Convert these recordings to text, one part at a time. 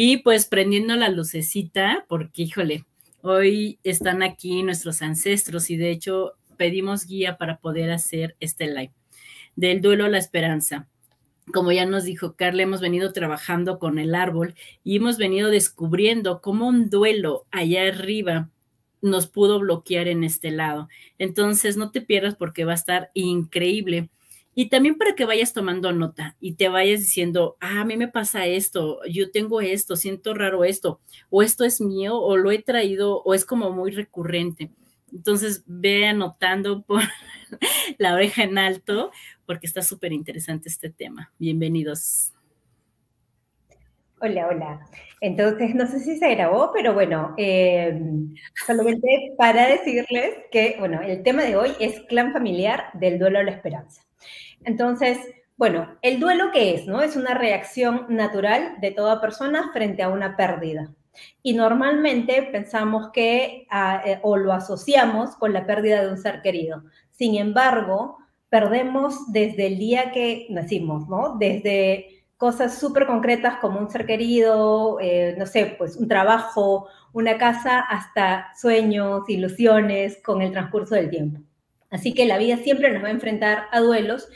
Y pues prendiendo la lucecita, porque híjole, hoy están aquí nuestros ancestros y de hecho pedimos guía para poder hacer este live del duelo a la esperanza. Como ya nos dijo Carla, hemos venido trabajando con el árbol y hemos venido descubriendo cómo un duelo allá arriba nos pudo bloquear en este lado. Entonces, no te pierdas porque va a estar increíble. Y también para que vayas tomando nota y te vayas diciendo, a mí me pasa esto, yo tengo esto, siento raro esto, o esto es mío, o lo he traído, o es como muy recurrente. Entonces, ve anotando por la oreja en alto, porque está súper interesante este tema. Bienvenidos. Hola, hola. Entonces, no sé si se grabó, pero bueno, solamente para decirles que, bueno, el tema de hoy es clan familiar del duelo a la esperanza. Entonces, bueno, ¿el duelo qué es? ¿No? Es una reacción natural de toda persona frente a una pérdida. Y normalmente pensamos que, o lo asociamos con la pérdida de un ser querido. Sin embargo, perdemos desde el día que nacimos, ¿no? Desde cosas súper concretas como un ser querido, no sé, pues un trabajo, una casa, hasta sueños, ilusiones con el transcurso del tiempo. Así que la vida siempre nos va a enfrentar a duelos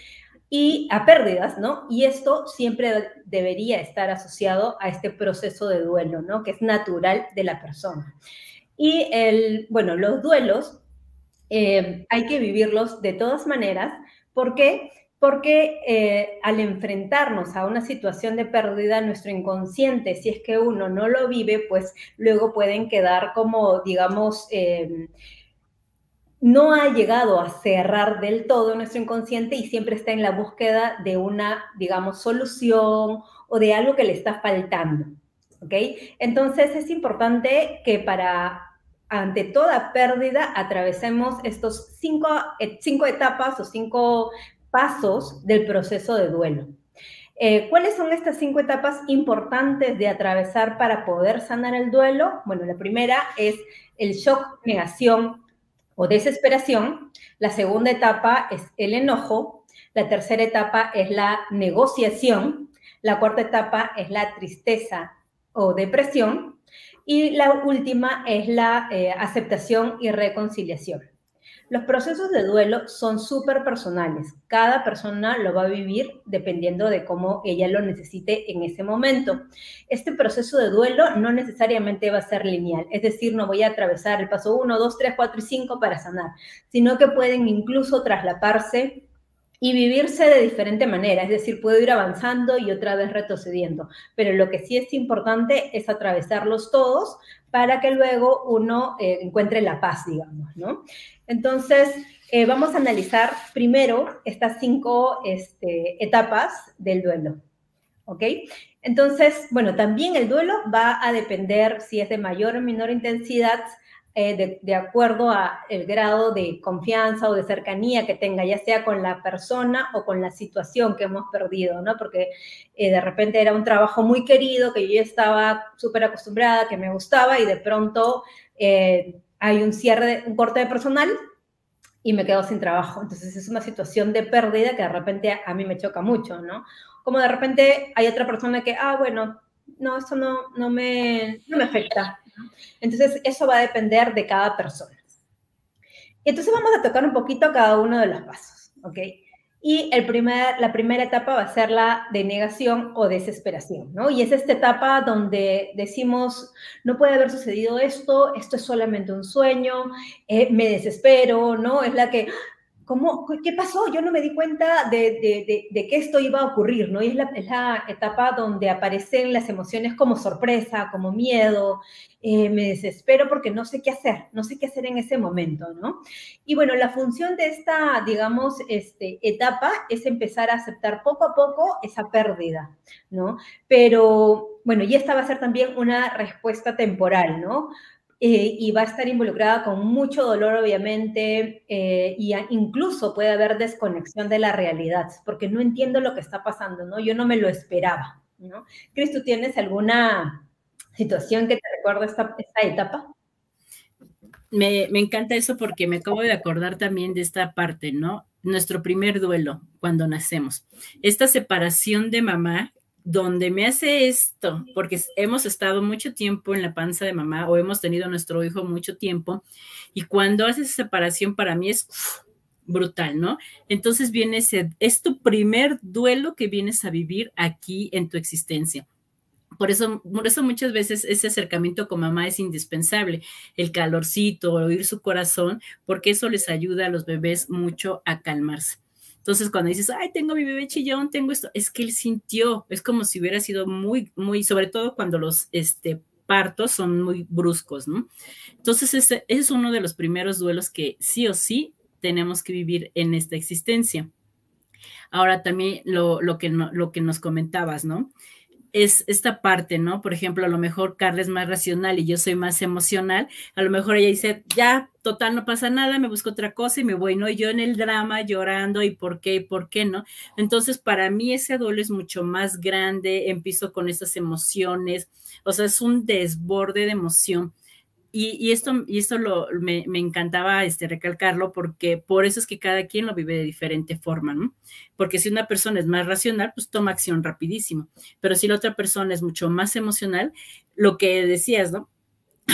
y a pérdidas, ¿no? Y esto siempre debería estar asociado a este proceso de duelo, ¿no? Que es natural de la persona. Y bueno, los duelos hay que vivirlos de todas maneras. ¿Por qué? Porque al enfrentarnos a una situación de pérdida, nuestro inconsciente, si es que uno no lo vive, pues luego pueden quedar como, digamos, no ha llegado a cerrar del todo nuestro inconsciente y siempre está en la búsqueda de una, digamos, solución o de algo que le está faltando. ¿Ok? Entonces es importante que ante toda pérdida, atravesemos estos cinco etapas o 5 pasos del proceso de duelo. ¿Cuáles son estas 5 etapas importantes de atravesar para poder sanar el duelo? Bueno, la primera es el shock, negación o desesperación. La segunda etapa es el enojo. La tercera etapa es la negociación. La cuarta etapa es la tristeza o depresión. Y la última es la aceptación y reconciliación. Los procesos de duelo son súper personales. Cada persona lo va a vivir dependiendo de cómo ella lo necesite en ese momento. Este proceso de duelo no necesariamente va a ser lineal, es decir, no voy a atravesar el paso 1, 2, 3, 4 y 5 para sanar, sino que pueden incluso traslaparse y vivirse de diferente manera, es decir, puedo ir avanzando y otra vez retrocediendo, pero lo que sí es importante es atravesarlos todos para que luego uno encuentre la paz, digamos, ¿no? Entonces, vamos a analizar primero estas 5 etapas del duelo, ¿ok? Entonces, bueno, también el duelo va a depender si es de mayor o menor intensidad de acuerdo a el grado de confianza o de cercanía que tenga, ya sea con la persona o con la situación que hemos perdido, ¿no? Porque de repente era un trabajo muy querido, que yo ya estaba súper acostumbrada, que me gustaba, y de pronto hay un cierre, un corte de personal y me quedo sin trabajo. Entonces es una situación de pérdida que de repente a mí me choca mucho, ¿no? Como de repente hay otra persona que, bueno, no, esto no me afecta. Entonces, eso va a depender de cada persona. Y entonces vamos a tocar un poquito cada uno de los pasos, ¿ok? Y la primera etapa va a ser la de negación o desesperación, ¿no? Y es esta etapa donde decimos, no puede haber sucedido esto, esto es solamente un sueño, me desespero, ¿no? Es la que, ¿cómo? ¿Qué pasó? Yo no me di cuenta de que esto iba a ocurrir, ¿no? Y es la etapa donde aparecen las emociones como sorpresa, como miedo, me desespero porque no sé qué hacer en ese momento, ¿no? Y bueno, la función de esta, digamos, etapa es empezar a aceptar poco a poco esa pérdida, ¿no? Pero, bueno, y esta va a ser también una respuesta temporal, ¿no? Y va a estar involucrada con mucho dolor, obviamente, y incluso puede haber desconexión de la realidad, porque no entiendo lo que está pasando, ¿no? Yo no me lo esperaba, ¿no? Cris, ¿tú tienes alguna situación que te recuerda esta etapa? Me encanta eso porque me acabo de acordar también de esta parte, ¿no? Nuestro primer duelo cuando nacemos. Esta separación de mamá donde me hace esto, porque hemos estado mucho tiempo en la panza de mamá o hemos tenido a nuestro hijo mucho tiempo, y cuando haces separación para mí es brutal, ¿no? Entonces viene es tu primer duelo que vienes a vivir aquí en tu existencia. Por eso muchas veces ese acercamiento con mamá es indispensable, el calorcito, oír su corazón, porque eso les ayuda a los bebés mucho a calmarse. Entonces, cuando dices, ay, tengo mi bebé chillón, tengo esto, es que él sintió, es como si hubiera sido muy, sobre todo cuando los partos son muy bruscos, ¿no? Entonces, ese es uno de los primeros duelos que sí o sí tenemos que vivir en esta existencia. Ahora también lo que nos comentabas, ¿no? Es esta parte, ¿no? Por ejemplo, a lo mejor Carla es más racional y yo soy más emocional, a lo mejor ella dice, ya, total, no pasa nada, me busco otra cosa y me voy, ¿no? Y yo en el drama llorando y por qué, ¿no? Entonces, para mí ese duelo es mucho más grande, empiezo con esas emociones, o sea, es un desborde de emoción. Y esto me encantaba recalcarlo porque por eso es que cada quien lo vive de diferente forma, ¿no? Porque si una persona es más racional, pues toma acción rapidísimo. Pero si la otra persona es mucho más emocional, lo que decías, ¿no?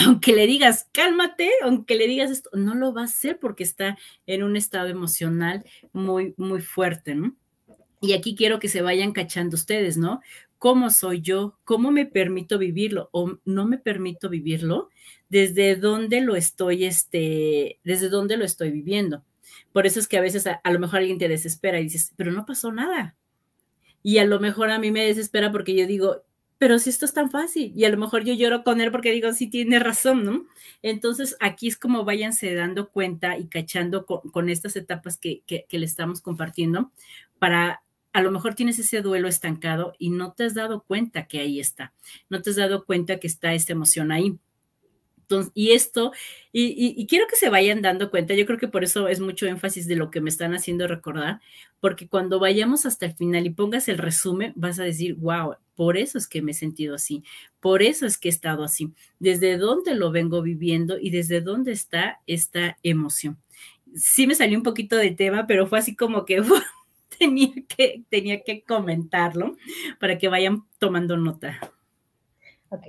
Aunque le digas, cálmate, aunque le digas esto, no lo va a hacer porque está en un estado emocional muy fuerte, ¿no? Y aquí quiero que se vayan cachando ustedes, ¿no? ¿Cómo soy yo? ¿Cómo me permito vivirlo? ¿O no me permito vivirlo? ¿Desde dónde lo estoy, desde dónde lo estoy viviendo? Por eso es que a veces a lo mejor alguien te desespera y dices, pero no pasó nada. Y a lo mejor a mí me desespera porque yo digo, pero si esto es tan fácil. Y a lo mejor yo lloro con él porque digo, sí tiene razón, ¿no? Entonces aquí es como váyanse dando cuenta y cachando con estas etapas que le estamos compartiendo para a lo mejor tienes ese duelo estancado y no te has dado cuenta que ahí está, no te has dado cuenta que está esta emoción ahí. Entonces, y quiero que se vayan dando cuenta, yo creo que por eso es mucho énfasis de lo que me están haciendo recordar, porque cuando vayamos hasta el final y pongas el resumen, vas a decir, wow, por eso es que me he sentido así, por eso es que he estado así, desde dónde lo vengo viviendo y desde dónde está esta emoción. Sí me salió un poquito de tema, pero fue así como que tenía que comentarlo para que vayan tomando nota. Ok.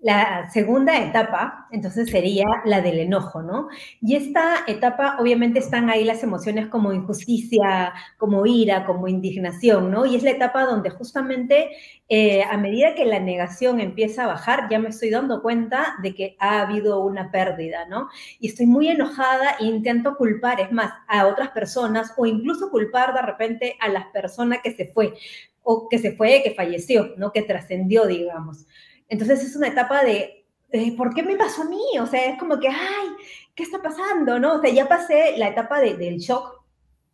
La segunda etapa, entonces, sería la del enojo, ¿no? Y esta etapa, obviamente, están ahí las emociones como injusticia, como ira, como indignación, ¿no? Y es la etapa donde justamente a medida que la negación empieza a bajar, ya me estoy dando cuenta de que ha habido una pérdida, ¿no? Y estoy muy enojada e intento culpar, es más, a otras personas o incluso culpar de repente a la persona que se fue, o que falleció, ¿no? Que trascendió, digamos. Entonces es una etapa de, ¿por qué me pasó a mí? O sea, es como que, ay, ¿qué está pasando? ¿No? O sea, ya pasé la etapa del shock,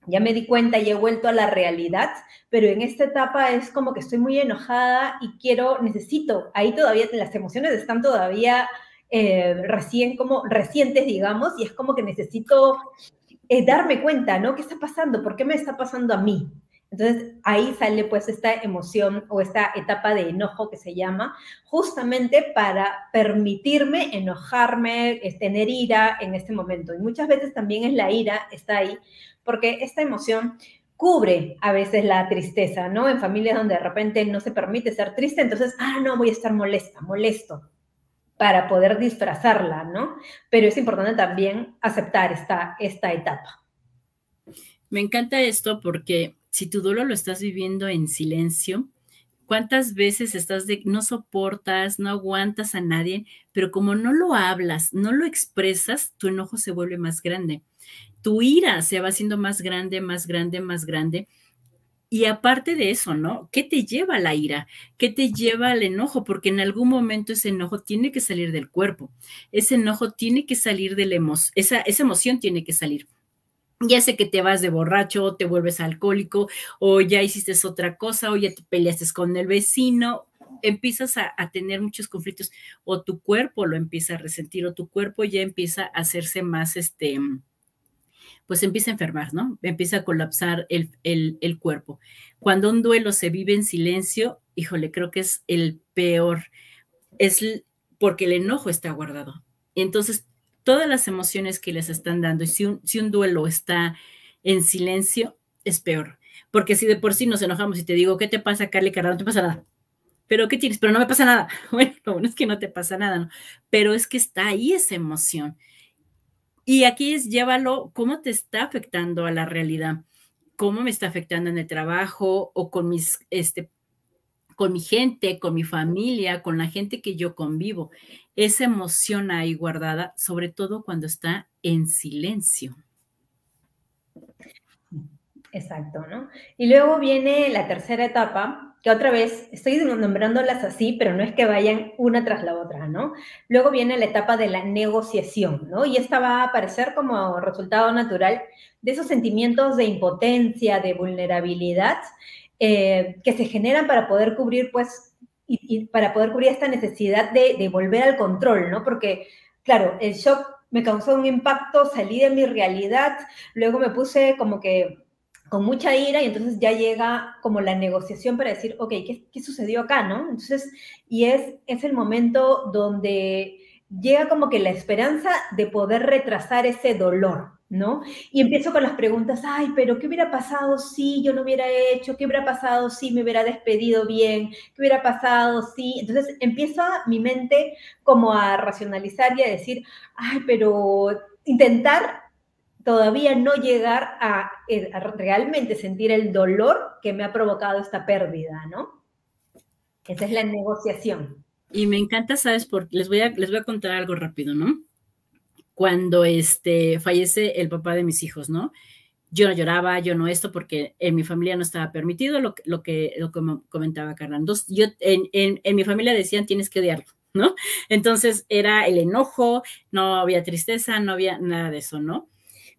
ya me di cuenta y he vuelto a la realidad, pero en esta etapa es como que estoy muy enojada y necesito, ahí todavía las emociones están todavía recientes, digamos, y es como que necesito darme cuenta, ¿no? ¿Qué está pasando? ¿Por qué me está pasando a mí? Entonces ahí sale pues esta emoción o esta etapa de enojo que se llama, justamente para permitirme enojarme, tener ira en este momento. Y muchas veces también es la ira, está ahí, porque esta emoción cubre a veces la tristeza, ¿no? En familias donde de repente no se permite ser triste, entonces, no, voy a estar molesto para poder disfrazarla, ¿no? Pero es importante también aceptar esta etapa. Me encanta esto porque si tu duelo lo estás viviendo en silencio, ¿cuántas veces no soportas, no aguantas a nadie, pero como no lo hablas, no lo expresas, tu enojo se vuelve más grande. Tu ira se va haciendo más grande, más grande, más grande. Y aparte de eso, ¿no? ¿Qué te lleva a la ira? ¿Qué te lleva al enojo? Porque en algún momento ese enojo tiene que salir del cuerpo. Ese enojo tiene que salir de la emoción. Esa emoción tiene que salir. Ya sé que te vas de borracho, te vuelves alcohólico, o ya hiciste otra cosa, o ya te peleaste con el vecino, empiezas a tener muchos conflictos, o tu cuerpo lo empieza a resentir, o tu cuerpo ya empieza a hacerse más, pues empieza a enfermar, ¿no? Empieza a colapsar el cuerpo. Cuando un duelo se vive en silencio, híjole, creo que es el peor, es porque el enojo está guardado. Entonces, todas las emociones que les están dando, y si un duelo está en silencio, es peor, Porque si de por sí nos enojamos y te digo, ¿qué te pasa, Carly Carrera? No te pasa nada. ¿Pero qué tienes? Pero no me pasa nada. Bueno, lo bueno es que no te pasa nada, ¿no? Pero es que está ahí esa emoción. Y aquí es llévalo, ¿cómo te está afectando a la realidad? ¿Cómo me está afectando en el trabajo o con mis, con mi gente, con mi familia, con la gente que yo convivo? Esa emoción ahí guardada, sobre todo cuando está en silencio. Exacto, ¿no? Y luego viene la tercera etapa, que otra vez estoy nombrándolas así, pero no es que vayan una tras la otra, ¿no? Luego viene la etapa de la negociación, ¿no? Y esta va a aparecer como resultado natural de esos sentimientos de impotencia, de vulnerabilidad, que se generan para poder cubrir, pues, y para poder cubrir esta necesidad de volver al control, ¿no? Porque, claro, el shock me causó un impacto, salí de mi realidad, luego me puse como que con mucha ira y entonces ya llega como la negociación para decir, ok, ¿qué sucedió acá, no? Entonces, y es el momento donde llega como que la esperanza de poder retrasar ese dolor, ¿no? Y empiezo con las preguntas, ay, pero ¿qué hubiera pasado si yo no hubiera hecho? ¿Qué hubiera pasado si me hubiera despedido bien? ¿Qué hubiera pasado si? Entonces empieza mi mente como a racionalizar y a decir, ay, pero intentar todavía no llegar a realmente sentir el dolor que me ha provocado esta pérdida, ¿no? Esa es la negociación. Y me encanta, ¿sabes? Porque les voy a contar algo rápido, ¿no? Cuando fallece el papá de mis hijos, ¿no? Yo no lloraba, yo no esto, porque en mi familia no estaba permitido lo que comentaba Carla. Entonces, en mi familia decían, tienes que odiarlo, ¿no? Entonces, era el enojo, no había tristeza, no había nada de eso, ¿no?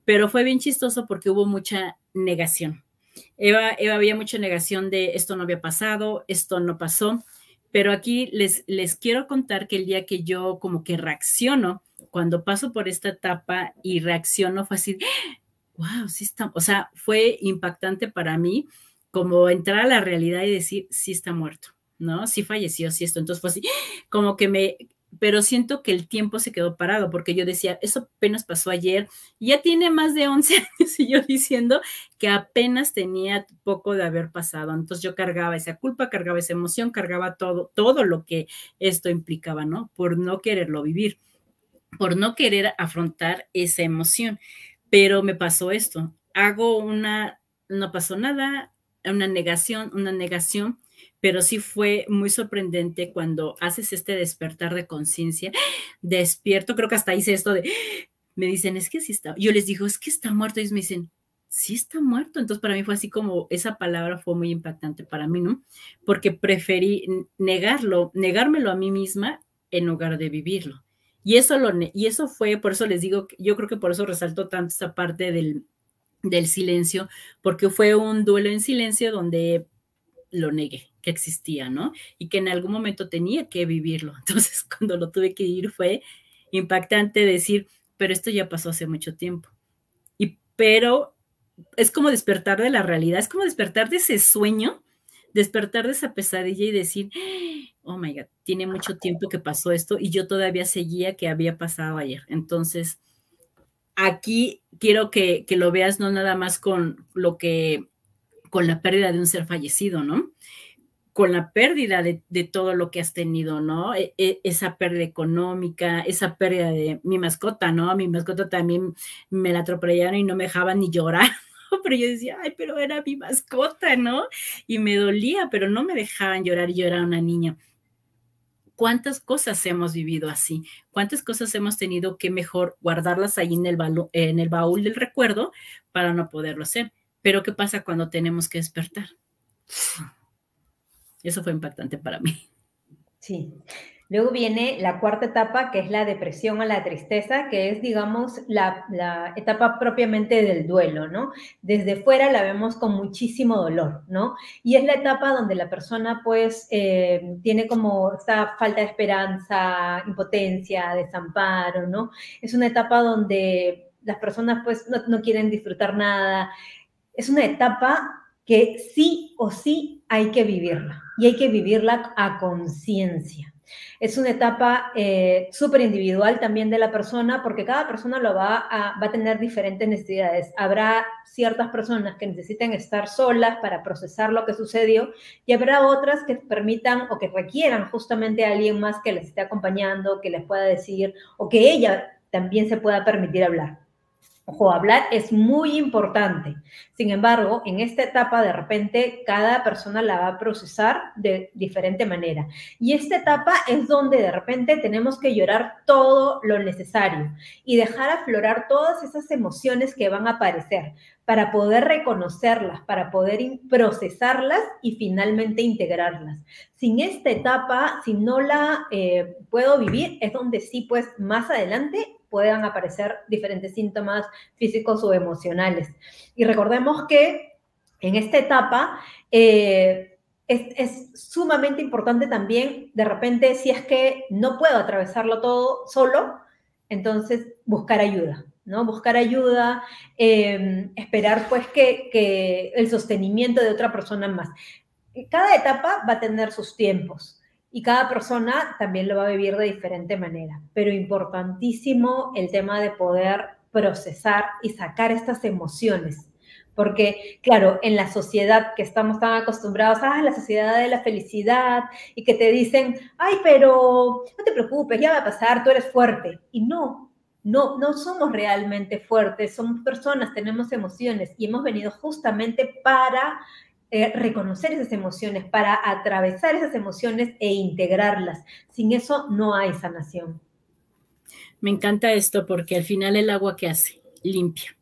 Pero fue bien chistoso porque hubo mucha negación. Había mucha negación de esto no había pasado, esto no pasó, pero aquí les quiero contar que el día que yo como que reacciono, cuando paso por esta etapa y reacciono, fue así, wow, sí está, o sea, fue impactante para mí como entrar a la realidad y decir, sí está muerto, ¿no? Sí falleció, sí esto. Entonces fue así, como que pero siento que el tiempo se quedó parado porque yo decía, eso apenas pasó ayer, y ya tiene más de 11 años y yo diciendo que apenas tenía poco de haber pasado. Entonces yo cargaba esa culpa, cargaba esa emoción, cargaba todo lo que esto implicaba, ¿no? Por no quererlo vivir, por no querer afrontar esa emoción. Pero me pasó esto, no pasó nada, una negación, pero sí fue muy sorprendente cuando haces este despertar de conciencia, despierto, creo que hasta hice esto me dicen, es que sí está, yo les digo, es que está muerto, y ellos me dicen, sí está muerto. Entonces para mí fue así como, esa palabra fue muy impactante para mí, ¿no? Porque preferí negármelo a mí misma en lugar de vivirlo. Y eso fue, por eso les digo, yo creo que por eso resaltó tanto esta parte del silencio, porque fue un duelo en silencio donde lo negué que existía, ¿no? Y que en algún momento tenía que vivirlo. Entonces, cuando lo tuve que vivir fue impactante decir, pero esto ya pasó hace mucho tiempo. Pero es como despertar de la realidad, es como despertar de ese sueño, despertar de esa pesadilla y decir, oh my God, tiene mucho tiempo que pasó esto y yo todavía seguía que había pasado ayer. Entonces, aquí quiero que lo veas no nada más con la pérdida de un ser fallecido, ¿no? Con la pérdida de todo lo que has tenido, ¿no? Esa pérdida económica, esa pérdida de mi mascota, ¿no? Mi mascota también me la atropellaron y no me dejaban ni llorar, ¿no? Pero yo decía, ay, pero era mi mascota, ¿no? Y me dolía, pero no me dejaban llorar y yo era una niña. ¿Cuántas cosas hemos vivido así? ¿Cuántas cosas hemos tenido que mejor guardarlas ahí en el baúl del recuerdo para no poderlo hacer? Pero ¿qué pasa cuando tenemos que despertar? Eso fue impactante para mí. Sí. Luego viene la cuarta etapa, que es la depresión o la tristeza, que es, digamos, la etapa propiamente del duelo, ¿no? Desde fuera la vemos con muchísimo dolor, ¿no? Y es la etapa donde la persona, pues, tiene como esta falta de esperanza, impotencia, desamparo, ¿no? Es una etapa donde las personas, pues, no quieren disfrutar nada. Es una etapa que sí o sí hay que vivirla y hay que vivirla a conciencia. Es una etapa súper individual también de la persona, porque cada persona va a tener diferentes necesidades. Habrá ciertas personas que necesiten estar solas para procesar lo que sucedió, y habrá otras que permitan o que requieran justamente a alguien más que les esté acompañando, que les pueda decir, o que ella también se pueda permitir hablar. Ojo, hablar es muy importante. Sin embargo, en esta etapa, de repente, cada persona la va a procesar de diferente manera. Y esta etapa es donde de repente tenemos que llorar todo lo necesario y dejar aflorar todas esas emociones que van a aparecer para poder reconocerlas, para poder procesarlas y finalmente integrarlas. Sin esta etapa, si no la puedo vivir, es donde sí, pues más adelante puedan aparecer diferentes síntomas físicos o emocionales. Y recordemos que en esta etapa es sumamente importante también, de repente, si es que no puedo atravesarlo todo solo, entonces buscar ayuda, ¿no? Buscar ayuda, esperar pues que el sostenimiento de otra persona más. Cada etapa va a tener sus tiempos y cada persona también lo va a vivir de diferente manera, pero importantísimo el tema de poder procesar y sacar estas emociones, porque claro, en la sociedad que estamos tan acostumbrados a la sociedad de la felicidad y que te dicen, ay, pero no te preocupes, ya va a pasar, tú eres fuerte, y no somos realmente fuertes, somos personas, tenemos emociones y hemos venido justamente para reconocer esas emociones, para atravesar esas emociones e integrarlas. Sin eso no hay sanación. Me encanta esto porque al final el agua, ¿qué hace? Limpia.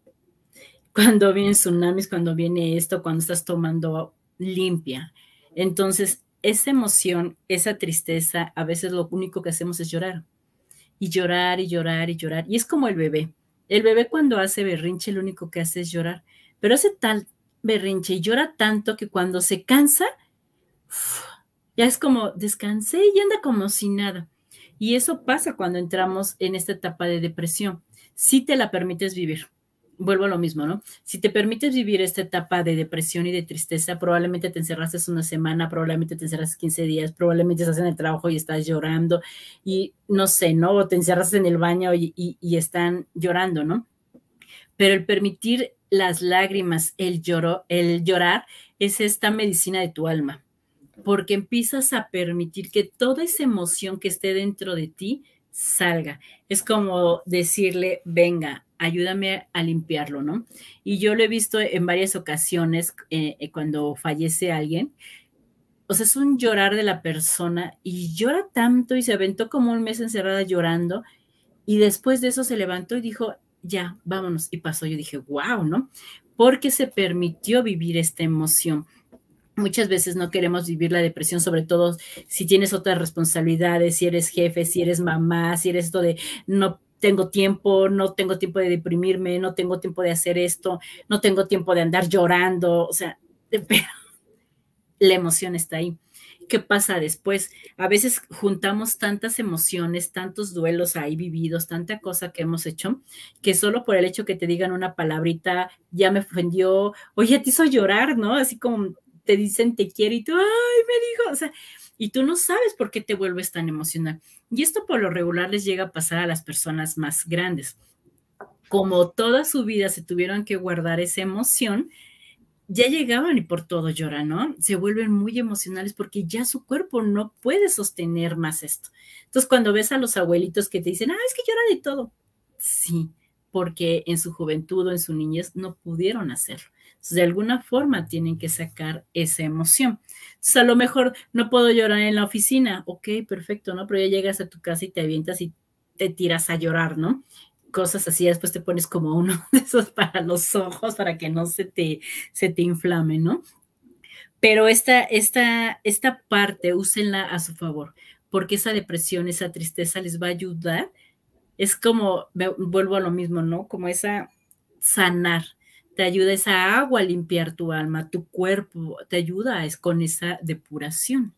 Cuando vienen tsunamis, cuando viene esto, cuando estás tomando, limpia. Entonces, esa emoción, esa tristeza, a veces lo único que hacemos es llorar. Y llorar y llorar y llorar. Y es como el bebé. El bebé cuando hace berrinche, lo único que hace es llorar. Pero hace tal berrinche y llora tanto que cuando se cansa, ya es como descansé y anda como si nada. Y eso pasa cuando entramos en esta etapa de depresión. Si te la permites vivir, vuelvo a lo mismo, ¿no? Si te permites vivir esta etapa de depresión y de tristeza, probablemente te encerraste una semana, probablemente te encerraste 15 días, probablemente estás en el trabajo y estás llorando y no sé, ¿no? O te encerras en el baño y están llorando, ¿no? Pero el permitir las lágrimas, el llorar, es esta medicina de tu alma, porque empiezas a permitir que toda esa emoción que esté dentro de ti salga. Es como decirle, venga, ayúdame a limpiarlo, ¿no? Y yo lo he visto en varias ocasiones cuando fallece alguien. O sea, es un llorar de la persona y llora tanto y se aventó como un mes encerrada llorando y después de eso se levantó y dijo, ya, vámonos. Y pasó. Yo dije, wow, ¿no? Porque se permitió vivir esta emoción. Muchas veces no queremos vivir la depresión, sobre todo si tienes otras responsabilidades, si eres jefe, si eres mamá, si eres esto de no tengo tiempo, no tengo tiempo de deprimirme, no tengo tiempo de hacer esto, no tengo tiempo de andar llorando, o sea, pero la emoción está ahí. ¿Qué pasa después? A veces juntamos tantas emociones, tantos duelos ahí vividos, tanta cosa que hemos hecho, que solo por el hecho que te digan una palabrita ya me ofendió, oye, te hizo llorar, ¿no? Así como te dicen te quiero y tú, ay, me dijo, o sea, y tú no sabes por qué te vuelves tan emocional. Y esto por lo regular les llega a pasar a las personas más grandes. Como toda su vida se tuvieron que guardar esa emoción, ya llegaban y por todo lloran, ¿no? Se vuelven muy emocionales porque ya su cuerpo no puede sostener más esto. Entonces, cuando ves a los abuelitos que te dicen, ah, es que llora de todo. Sí, porque en su juventud o en su niñez no pudieron hacerlo. Entonces, de alguna forma tienen que sacar esa emoción. Entonces, a lo mejor no puedo llorar en la oficina. Ok, perfecto, ¿no? Pero ya llegas a tu casa y te avientas y te tiras a llorar, ¿no? Cosas así, después te pones como uno de esos para los ojos, para que no se te inflame, ¿no? Pero esta parte, úsenla a su favor, porque esa depresión, esa tristeza les va a ayudar. Es como, vuelvo a lo mismo, ¿no? Como esa sanar, te ayuda esa agua a limpiar tu alma, tu cuerpo, te ayuda con esa depuración.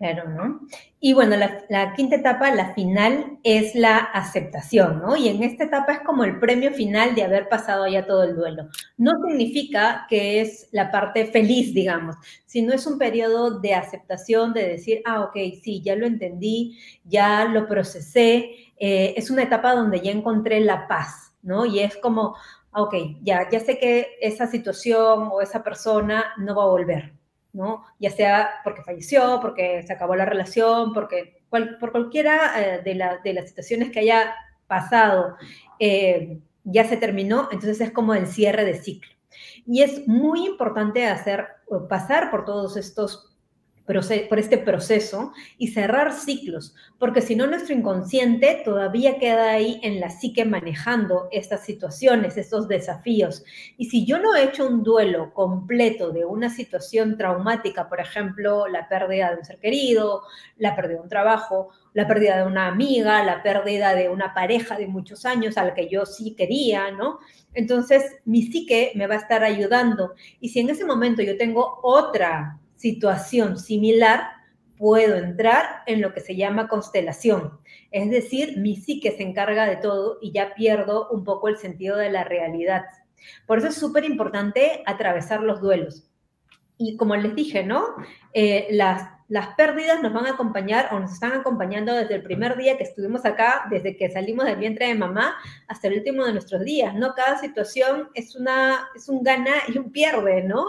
Claro, ¿no? Y bueno, la quinta etapa, la final, es la aceptación, ¿no? Y en esta etapa es como el premio final de haber pasado ya todo el duelo. No significa que es la parte feliz, digamos, sino es un periodo de aceptación, de decir, ah, ok, sí, ya lo entendí, ya lo procesé. Es una etapa donde ya encontré la paz, ¿no? Y es como, ah, ok, ya sé que esa situación o esa persona no va a volver, ¿no? Ya sea porque falleció, porque se acabó la relación, porque por cualquiera de las situaciones que haya pasado, ya se terminó, entonces es como el cierre de ciclo. Y es muy importante pasar por todos estos por este proceso y cerrar ciclos, porque si no nuestro inconsciente todavía queda ahí en la psique manejando estas situaciones, estos desafíos. Y si yo no he hecho un duelo completo de una situación traumática, por ejemplo, la pérdida de un ser querido, la pérdida de un trabajo, la pérdida de una amiga, la pérdida de una pareja de muchos años a la que yo sí quería, ¿no? Entonces, mi psique me va a estar ayudando. Y si en ese momento yo tengo otra situación similar, puedo entrar en lo que se llama constelación. Es decir, mi psique se encarga de todo y ya pierdo un poco el sentido de la realidad. Por eso es súper importante atravesar los duelos. Y como les dije, ¿no? Las pérdidas nos van a acompañar o nos están acompañando desde el primer día que estuvimos acá, desde que salimos del vientre de mamá hasta el último de nuestros días, ¿no? Cada situación es un gana y un pierde, ¿no?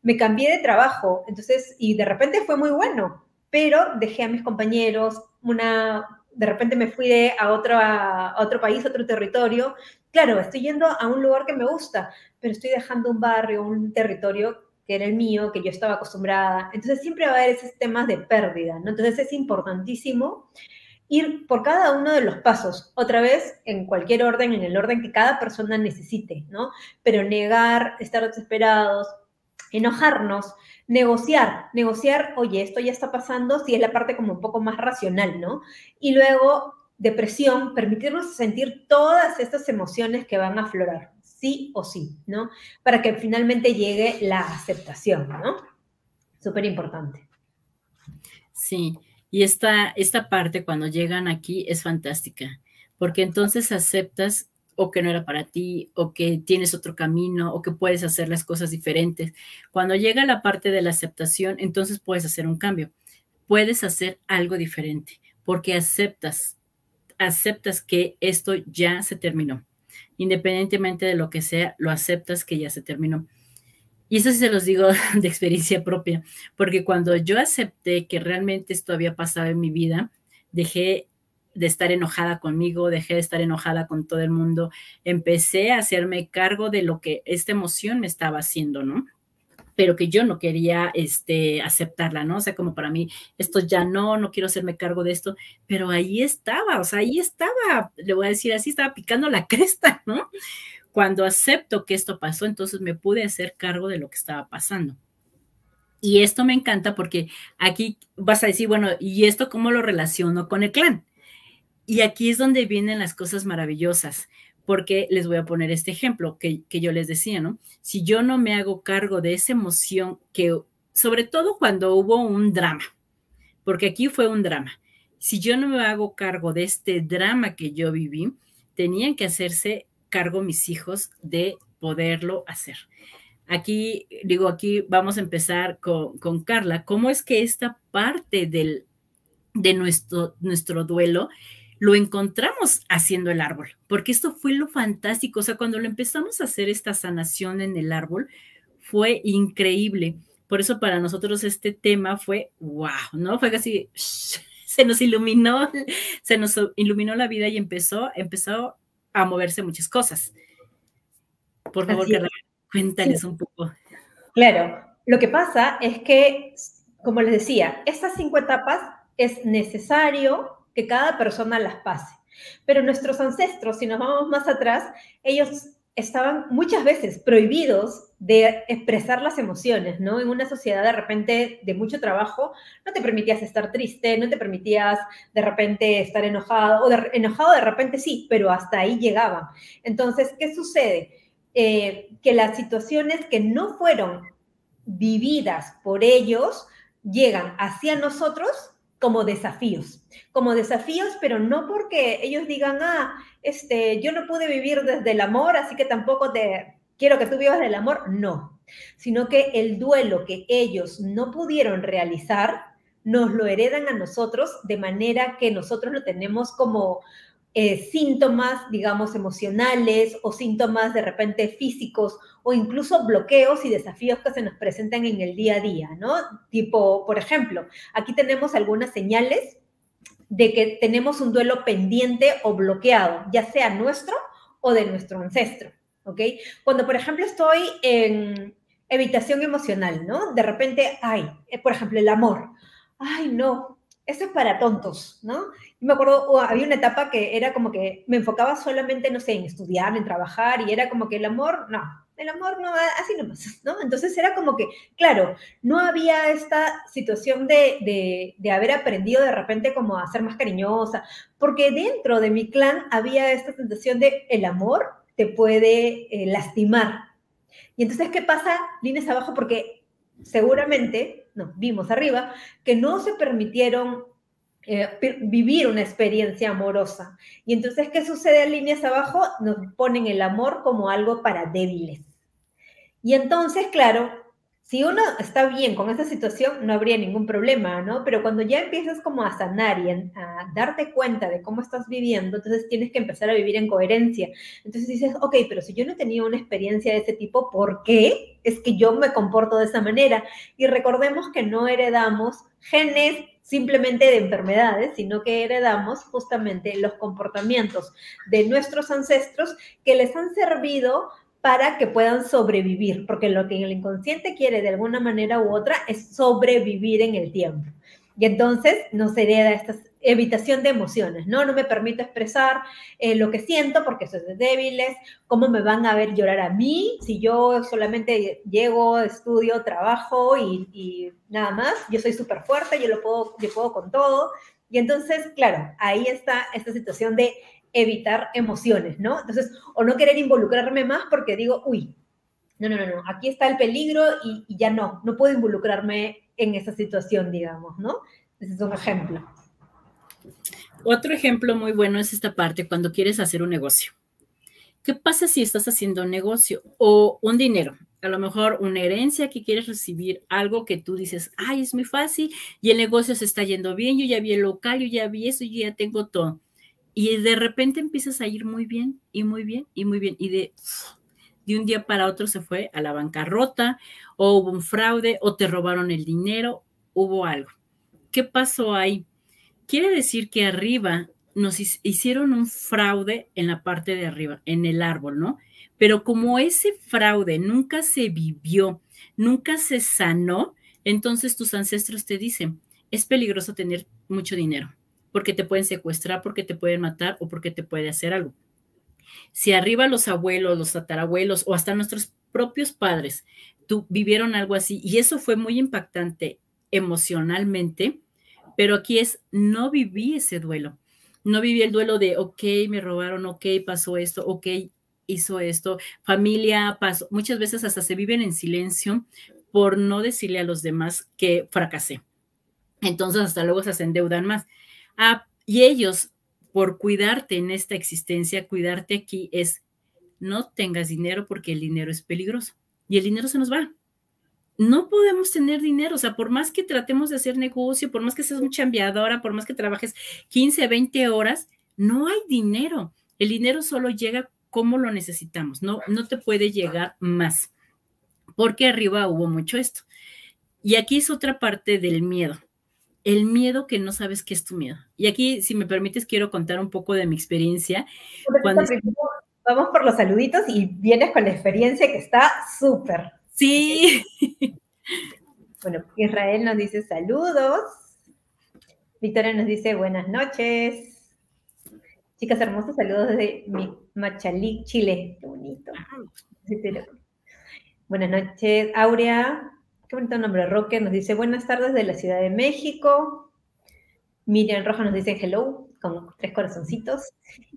Me cambié de trabajo, entonces, y de repente fue muy bueno, pero dejé a mis compañeros, de repente me fui a otro país, a otro territorio. Claro, estoy yendo a un lugar que me gusta, pero estoy dejando un barrio, un territorio que era el mío, que yo estaba acostumbrada. Entonces siempre va a haber esos temas de pérdida, ¿no? Entonces es importantísimo ir por cada uno de los pasos, otra vez en cualquier orden, en el orden que cada persona necesite, ¿no? Pero negar, estar desesperados, enojarnos, negociar, oye, esto ya está pasando, si es la parte como un poco más racional, ¿no? Y luego, depresión, permitirnos sentir todas estas emociones que van a aflorar, sí o sí, ¿no? Para que finalmente llegue la aceptación, ¿no? Súper importante. Sí, y esta parte cuando llegan aquí es fantástica, porque entonces aceptas o que no era para ti, o que tienes otro camino, o que puedes hacer las cosas diferentes. Cuando llega la parte de la aceptación, entonces puedes hacer un cambio, puedes hacer algo diferente, porque aceptas que esto ya se terminó. Independientemente de lo que sea, lo aceptas que ya se terminó. Y eso sí se los digo de experiencia propia, porque cuando yo acepté que realmente esto había pasado en mi vida, dejé de estar enojada conmigo, dejé de estar enojada con todo el mundo, empecé a hacerme cargo de lo que esta emoción me estaba haciendo, ¿no? Pero que yo no quería aceptarla, ¿no? O sea, como para mí, esto ya no quiero hacerme cargo de esto, pero ahí estaba, o sea, ahí estaba, le voy a decir así, estaba picando la cresta, ¿no? Cuando acepto que esto pasó, entonces me pude hacer cargo de lo que estaba pasando. Y esto me encanta porque aquí vas a decir, bueno, ¿y esto cómo lo relaciono con el clan? Y aquí es donde vienen las cosas maravillosas, porque les voy a poner este ejemplo que yo les decía, ¿no? Si yo no me hago cargo de esa emoción que, sobre todo cuando hubo un drama, porque aquí fue un drama, si yo no me hago cargo de este drama que yo viví, tenían que hacerse cargo mis hijos de poderlo hacer. Aquí, digo, aquí vamos a empezar con Carla. ¿Cómo es que esta parte de nuestro duelo lo encontramos haciendo el árbol? Porque esto fue lo fantástico. O sea, cuando lo empezamos a hacer esta sanación en el árbol, fue increíble. Por eso para nosotros este tema fue wow, ¿no? Fue casi se nos iluminó la vida y empezó a moverse muchas cosas. Por favor, Así Carla, es. Sí, cuéntales un poco. claro. Lo que pasa es que, como les decía, estas 5 etapas es necesario que cada persona las pase. Pero nuestros ancestros, si nos vamos más atrás, ellos estaban muchas veces prohibidos de expresar las emociones, ¿no? En una sociedad de repente de mucho trabajo, no te permitías estar triste, no te permitías de repente estar enojado, enojado de repente sí, pero hasta ahí llegaban. Entonces, ¿qué sucede? Que las situaciones que no fueron vividas por ellos llegan hacia nosotros como desafíos, pero no porque ellos digan, yo no pude vivir desde el amor, así que tampoco te quiero que tú vivas del amor, no, sino que el duelo que ellos no pudieron realizar, nos lo heredan a nosotros, de manera que nosotros lo tenemos como síntomas, digamos, emocionales o síntomas de repente físicos o incluso bloqueos y desafíos que se nos presentan en el día a día, ¿no? Tipo, por ejemplo, aquí tenemos algunas señales de que tenemos un duelo pendiente o bloqueado, ya sea nuestro o de nuestro ancestro, ¿ok? Cuando, por ejemplo, estoy en evitación emocional, ¿no? De repente, por ejemplo, el amor. Ay, no, eso es para tontos, ¿no? Me acuerdo, había una etapa que era como que me enfocaba solamente, no sé, en estudiar, en trabajar, y era como que el amor no, así nomás, ¿no? Entonces era como que, claro, no había esta situación de haber aprendido de repente como a ser más cariñosa, porque dentro de mi clan había esta sensación de el amor te puede lastimar. Y entonces, ¿qué pasa? Líneas abajo, porque seguramente, no, vimos arriba, que no se permitieron vivir una experiencia amorosa. Y entonces, ¿qué sucede en líneas abajo? Nos ponen el amor como algo para débiles. Y entonces, claro, si uno está bien con esa situación, no habría ningún problema, ¿no? Pero cuando ya empiezas como a sanar y a darte cuenta de cómo estás viviendo, entonces tienes que empezar a vivir en coherencia. Entonces dices, ok, pero si yo no he tenido una experiencia de ese tipo, ¿por qué es que yo me comporto de esa manera? Y recordemos que no heredamos genes simplemente de enfermedades, sino que heredamos justamente los comportamientos de nuestros ancestros que les han servido para que puedan sobrevivir, porque lo que el inconsciente quiere de alguna manera u otra es sobrevivir en el tiempo. Y entonces nos hereda esta evitación de emociones, ¿no? No me permito expresar lo que siento porque soy de débiles, cómo me van a ver llorar a mí si yo solamente llego, estudio, trabajo y nada más, yo soy súper fuerte, yo puedo con todo. Y entonces, claro, ahí está esta situación de evitar emociones, ¿no? Entonces, o no querer involucrarme más porque digo, uy, no, aquí está el peligro y ya no puedo involucrarme en esa situación, digamos, ¿no? Ese es un ejemplo. Otro ejemplo muy bueno es esta parte cuando quieres hacer un negocio. ¿Qué pasa si estás haciendo un negocio o un dinero? A lo mejor una herencia que quieres recibir, algo que tú dices, ay, es muy fácil y el negocio se está yendo bien, yo ya vi el local, yo ya vi eso, yo ya tengo todo. Y de repente empiezas a ir muy bien y muy bien y muy bien. Y de un día para otro se fue a la bancarrota o hubo un fraude o te robaron el dinero, hubo algo. ¿Qué pasó ahí? Quiere decir que arriba nos hicieron un fraude en la parte de arriba, en el árbol, ¿no? Pero como ese fraude nunca se vivió, nunca se sanó, entonces tus ancestros te dicen, es peligroso tener mucho dinero, porque te pueden secuestrar, porque te pueden matar o porque te puede hacer algo. Si arriba los abuelos, los tatarabuelos o hasta nuestros propios padres vivieron algo así y eso fue muy impactante emocionalmente, pero aquí es, no viví ese duelo. No viví el duelo de, ok, me robaron, ok, pasó esto, ok, hizo esto, familia pasó. Muchas veces hasta se viven en silencio por no decirle a los demás que fracasé. Entonces hasta luego se endeudan más. Y ellos, por cuidarte en esta existencia, cuidarte aquí es, no tengas dinero porque el dinero es peligroso y el dinero se nos va. No podemos tener dinero, o sea, por más que tratemos de hacer negocio, por más que seas un chambeadora, por más que trabajes 15, 20 horas, no hay dinero. El dinero solo llega como lo necesitamos, no te puede llegar más, porque arriba hubo mucho esto. Y aquí es otra parte del miedo, el miedo que no sabes qué es tu miedo. Y aquí, si me permites, quiero contar un poco de mi experiencia. Vamos por los saluditos y vienes con la experiencia que está súper. Sí. Bueno, Israel nos dice saludos. Victoria nos dice buenas noches. Chicas hermosas, saludos desde Machalí, Chile. Qué bonito. Buenas noches, Aurea. Qué bonito nombre. Roque nos dice buenas tardes de la Ciudad de México. Miriam Roja nos dice hello, con 3 corazoncitos.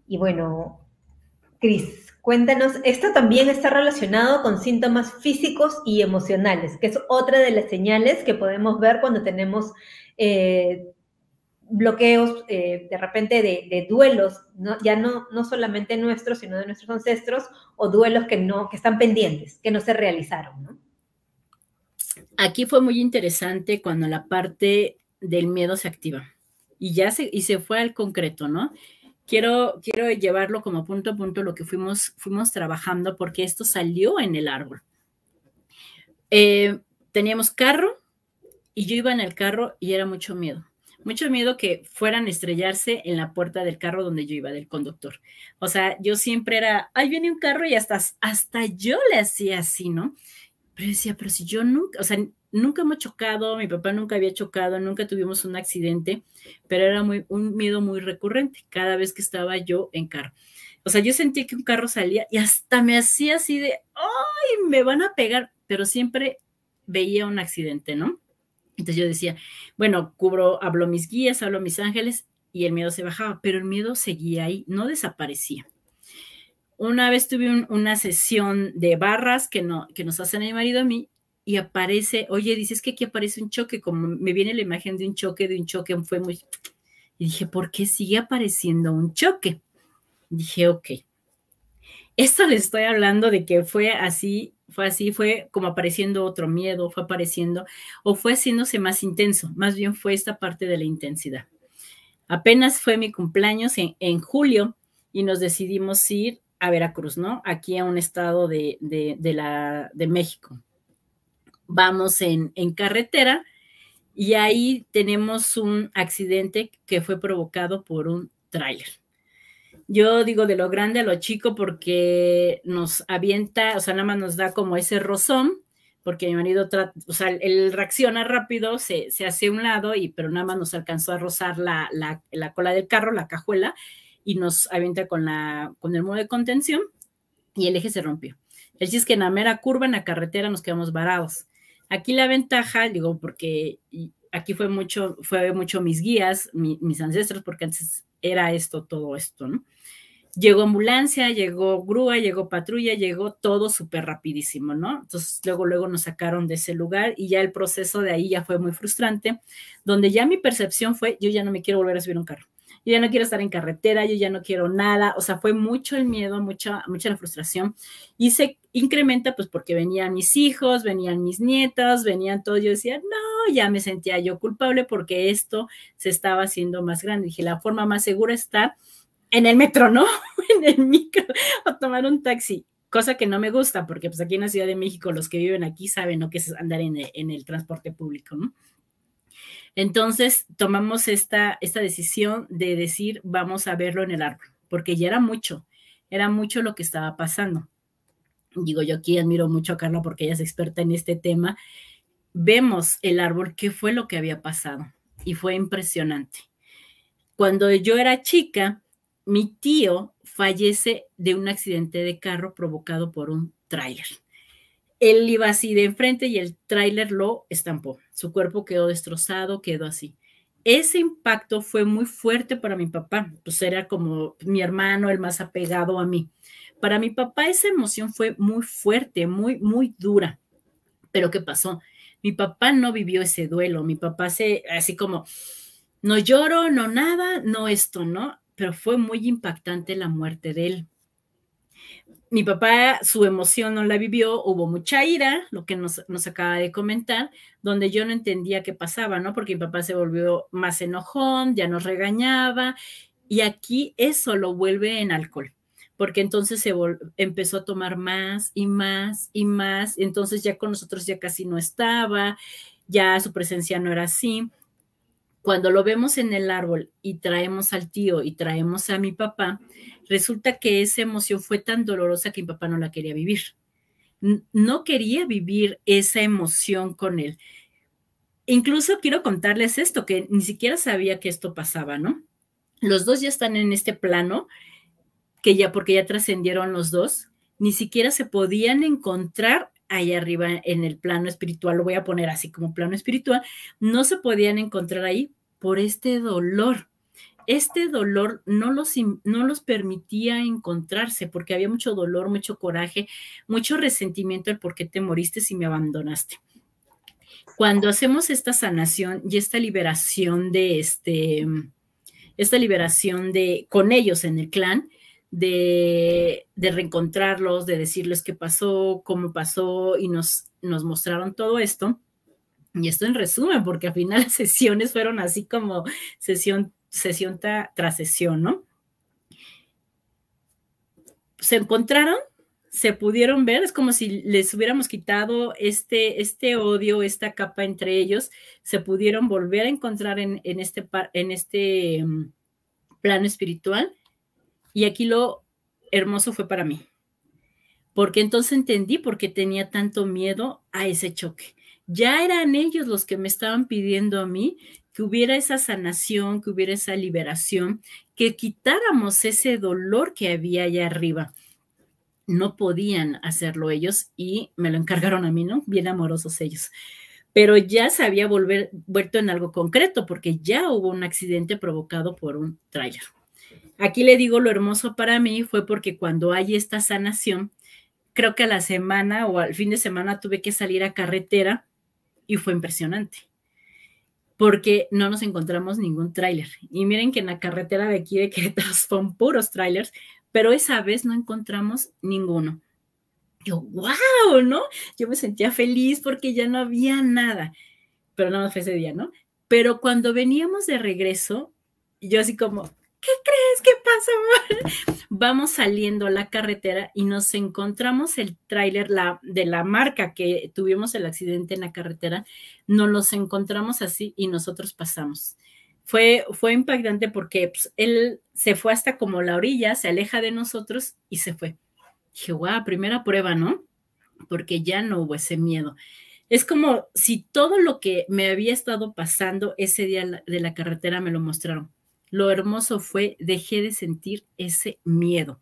Y bueno, Cris, cuéntanos, esto también está relacionado con síntomas físicos y emocionales, que es otra de las señales que podemos ver cuando tenemos eh, bloqueos de repente de duelos, ¿no? Ya no solamente nuestros, sino de nuestros ancestros, o duelos que están pendientes, que no se realizaron, ¿no? Aquí fue muy interesante cuando la parte del miedo se activa y se fue al concreto, ¿no? Quiero llevarlo como punto a punto lo que fuimos trabajando porque esto salió en el árbol. Teníamos carro y yo iba en el carro y era mucho miedo que fueran a estrellarse en la puerta del carro donde yo iba, del conductor. O sea, yo siempre era, ahí viene un carro y hasta yo le hacía así, ¿no? Pero decía, pero si yo nunca, o sea, nunca hemos chocado, mi papá nunca había chocado, nunca tuvimos un accidente, pero era un miedo muy recurrente cada vez que estaba yo en carro. O sea, yo sentía que un carro salía y hasta me hacía así de, ¡ay, me van a pegar! Pero siempre veía un accidente, ¿no? Entonces yo decía, bueno, hablo mis guías, hablo mis ángeles y el miedo se bajaba, pero el miedo seguía ahí, no desaparecía. Una vez tuve una sesión de barras que nos hacen a mi marido a mí y aparece, oye, dices que aquí aparece un choque, como me viene la imagen de un choque, fue muy... Y dije, ¿por qué sigue apareciendo un choque? Dije, ok, esto le estoy hablando de que fue como apareciendo otro miedo, fue apareciendo, o fue haciéndose más intenso, más bien fue esta parte de la intensidad. Apenas fue mi cumpleaños en julio y nos decidimos ir a Veracruz, ¿no? Aquí a un estado de México. Vamos en carretera y ahí tenemos un accidente que fue provocado por un tráiler. Yo digo de lo grande a lo chico porque nos avienta, o sea, nada más nos da como ese rozón, porque mi marido, o sea, él reacciona rápido, se hace a un lado, pero nada más nos alcanzó a rozar la cola del carro, la cajuela, y nos avienta con el muro de contención y el eje se rompió. El chiste es que en la mera curva, en la carretera, nos quedamos varados. Aquí la ventaja, digo, porque aquí fue mucho mis guías, mis ancestros, porque antes era todo esto, ¿no? Llegó ambulancia, llegó grúa, llegó patrulla, llegó todo súper rapidísimo, ¿no? Entonces luego nos sacaron de ese lugar y ya el proceso de ahí ya fue muy frustrante, donde ya mi percepción fue, yo ya no me quiero volver a subir un carro, yo ya no quiero estar en carretera, yo ya no quiero nada, o sea, fue mucho el miedo, mucha la frustración y se incrementa pues porque venían mis hijos, venían mis nietos, venían todos, yo decía, no, ya me sentía yo culpable porque esto se estaba haciendo más grande, dije, la forma más segura está en el metro, ¿no? En el micro, o tomar un taxi, cosa que no me gusta, porque pues aquí en la Ciudad de México los que viven aquí saben lo que es andar en el transporte público, ¿no? Entonces tomamos esta decisión de decir, vamos a verlo en el árbol, porque ya era mucho lo que estaba pasando. Digo, yo aquí admiro mucho a Carla porque ella es experta en este tema. Vemos el árbol, qué fue lo que había pasado, y fue impresionante. Cuando yo era chica, mi tío fallece de un accidente de carro provocado por un tráiler. Él iba así de enfrente y el tráiler lo estampó. Su cuerpo quedó destrozado, quedó así. Ese impacto fue muy fuerte para mi papá, pues era como mi hermano, el más apegado a mí. Para mi papá esa emoción fue muy fuerte, muy dura. Pero ¿qué pasó? Mi papá no vivió ese duelo, mi papá así como, no lloro, no nada, no esto, ¿no? Pero fue muy impactante la muerte de él. Mi papá, su emoción no la vivió, hubo mucha ira, lo que nos acaba de comentar, donde yo no entendía qué pasaba, ¿no? Porque mi papá se volvió más enojón, ya nos regañaba, y aquí eso lo vuelve en alcohol, porque entonces empezó a tomar más y más y más, entonces ya con nosotros ya casi no estaba, ya su presencia no era así. Cuando lo vemos en el árbol y traemos al tío y traemos a mi papá, resulta que esa emoción fue tan dolorosa que mi papá no la quería vivir. No quería vivir esa emoción con él. Incluso quiero contarles esto, que ni siquiera sabía que esto pasaba, ¿no? Los dos ya están en este plano, porque ya trascendieron los dos, ni siquiera se podían encontrar ahí arriba en el plano espiritual, lo voy a poner así como plano espiritual, no se podían encontrar ahí por este dolor. este dolor no los permitía encontrarse porque había mucho dolor, mucho coraje, mucho resentimiento del por qué te moriste si me abandonaste. Cuando hacemos esta sanación y esta liberación con ellos en el clan, de reencontrarlos, de decirles qué pasó, cómo pasó, y nos mostraron todo esto. Y esto en resumen, porque al final las sesiones fueron así como sesión tras sesión, ¿no? Se encontraron, se pudieron ver, es como si les hubiéramos quitado este odio, esta capa entre ellos, se pudieron volver a encontrar en este plano espiritual. Y aquí lo hermoso fue para mí, porque entonces entendí por qué tenía tanto miedo a ese choque. Ya eran ellos los que me estaban pidiendo a mí que hubiera esa sanación, que hubiera esa liberación, que quitáramos ese dolor que había allá arriba. No podían hacerlo ellos y me lo encargaron a mí, ¿no? Bien amorosos ellos. Pero ya se había vuelto en algo concreto porque ya hubo un accidente provocado por un tráiler. Aquí le digo, lo hermoso para mí fue porque cuando hay esta sanación, creo que a la semana o al fin de semana tuve que salir a carretera y fue impresionante porque no nos encontramos ningún tráiler. Y miren que en la carretera de aquí de Querétaro son puros tráilers, pero esa vez no encontramos ninguno. Yo, wow, ¿no? Yo me sentía feliz porque ya no había nada, pero nada más fue ese día, ¿no? Pero cuando veníamos de regreso, yo así como, ¿qué crees? ¿Qué pasa? Vamos saliendo a la carretera y nos encontramos el tráiler de la marca que tuvimos el accidente en la carretera, nos los encontramos así y nosotros pasamos. Fue impactante porque pues, él se fue hasta como la orilla, se aleja de nosotros y se fue. Dije, wow, primera prueba, ¿no? Porque ya no hubo ese miedo. Es como si todo lo que me había estado pasando ese día de la carretera me lo mostraron. Lo hermoso fue, dejé de sentir ese miedo.